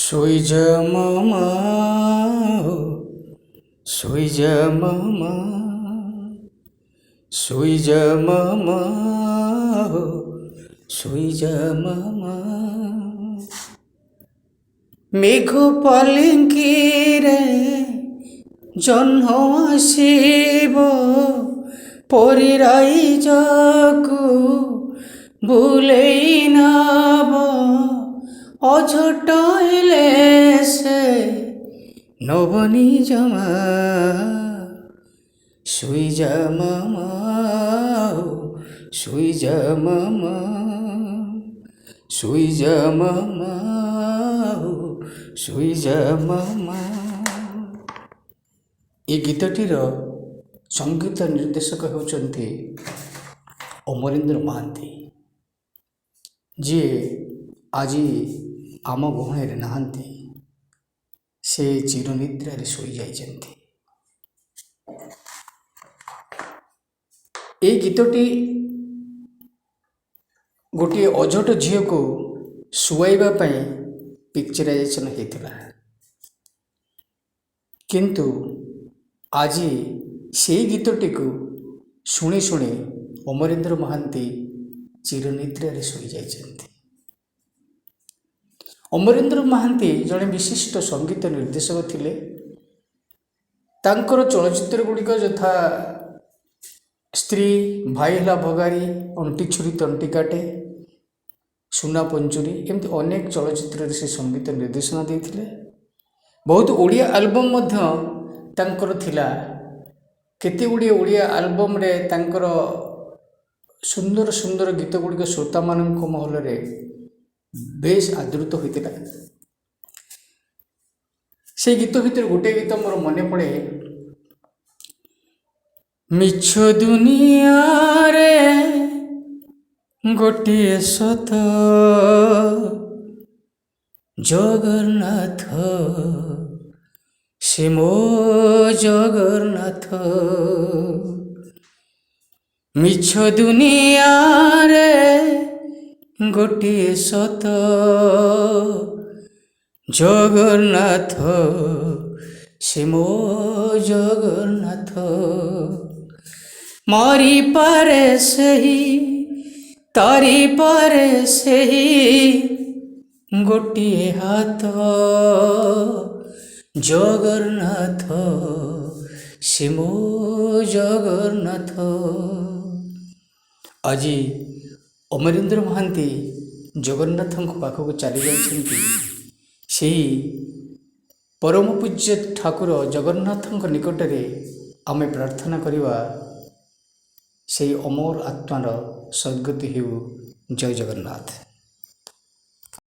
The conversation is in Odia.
শুই যা মামা, শুই যা মামা, শুই যা মামা, শুই যা মামা। মেঘ পালিঙ্কিরে জহ্ন আসিব, পরিরাই যাকু বুলেই নাব। অঝট এলে সে নবনী জমা, শুই যা মামা, শুই যা মামা, শুই যা মামা, শুই যা ମାମା। ଏ ଗୀତଟିର ସଙ୍ଗୀତ ନିର୍ଦ୍ଦେଶକ ହେଉଛନ୍ତି ଅମରେନ୍ଦ୍ର ମହାନ୍ତି, ଯିଏ ଆଜି ଆମ ଗହଣରେ ନାହାନ୍ତି। ସେ ଚିରନିଦ୍ରାରେ ଶୋଇଯାଇଛନ୍ତି। ଏହି ଗୀତଟି ଗୋଟିଏ ଅଝଟ ଝିଅକୁ ଶୁଆଇବା ପାଇଁ ପିକ୍ଚରାଇଜେସନ୍ ହେଇଥିଲା, କିନ୍ତୁ ଆଜି ସେହି ଗୀତଟିକୁ ଶୁଣି ଶୁଣି ଅମରେନ୍ଦ୍ର ମହାନ୍ତି ଚିରନିଦ୍ରାରେ ଶୋଇଯାଇଛନ୍ତି। ଅମରେନ୍ଦ୍ର ମହାନ୍ତି ଜଣେ ବିଶିଷ୍ଟ ସଙ୍ଗୀତ ନିର୍ଦ୍ଦେଶକ ଥିଲେ। ତାଙ୍କର ଚଳଚ୍ଚିତ୍ର ଗୁଡ଼ିକ ଯଥା ସ୍ତ୍ରୀ, ଭାଇ ହେଲା ଭଗାରୀ, ଅଣ୍ଟି ଛୁରୀ ତଣ୍ଟି କାଟେ, ସୁନା ପଞ୍ଚୁରୀ, ଏମିତି ଅନେକ ଚଳଚ୍ଚିତ୍ରରେ ସେ ସଙ୍ଗୀତ ନିର୍ଦ୍ଦେଶନା ଦେଇଥିଲେ। ବହୁତ ଓଡ଼ିଆ ଆଲବମ୍ ମଧ୍ୟ ତାଙ୍କର ଥିଲା। କେତେ ଗୁଡ଼ିଏ ଓଡ଼ିଆ ଆଲବମ୍ରେ ତାଙ୍କର ସୁନ୍ଦର ସୁନ୍ଦର ଗୀତ ଗୁଡ଼ିକ ଶ୍ରୋତାମାନଙ୍କ ମହଲରେ ବେଶ ଆଦୃତ ହୋଇଥିଲା। ସେଇ ଗୀତ ଭିତରେ ଗୋଟିଏ ଗୀତ ମୋର ମନେ ପଡ଼େ। ମିଛ ଦୁନିଆରେ ଗୋଟିଏ ସତ, ଜଗନ୍ନାଥ ସେ ମୋ ଜଗନ୍ନାଥ। ମିଛ ଦୁନିଆରେ ଗୋଟିଏ ସତ, ଜଗନ୍ନାଥ ସେ ମୋ ଜଗନ୍ନାଥ। ମାରିପାରେ ସେହି, ତାରିପାରେ ସେହି ଗୋଟିଏ ହାତ, ଜଗନ୍ନାଥ ସେ ମୋ ଜଗନ୍ନାଥ। ଆଜି ଅମରେନ୍ଦ୍ର ମହାନ୍ତି ଜଗନ୍ନାଥଙ୍କ ପାଖକୁ ଚାଲି ଯାଇଛନ୍ତି। ସେହି ପରମ ପୂଜ୍ୟ ଠାକୁର ଜଗନ୍ନାଥଙ୍କ ନିକଟରେ ଆମେ ପ୍ରାର୍ଥନା କରିବା, ସେହି ଅମର ଆତ୍ମାର ସଦ୍ଗତି ହେଉ। ଜୟ ଜଗନ୍ନାଥ।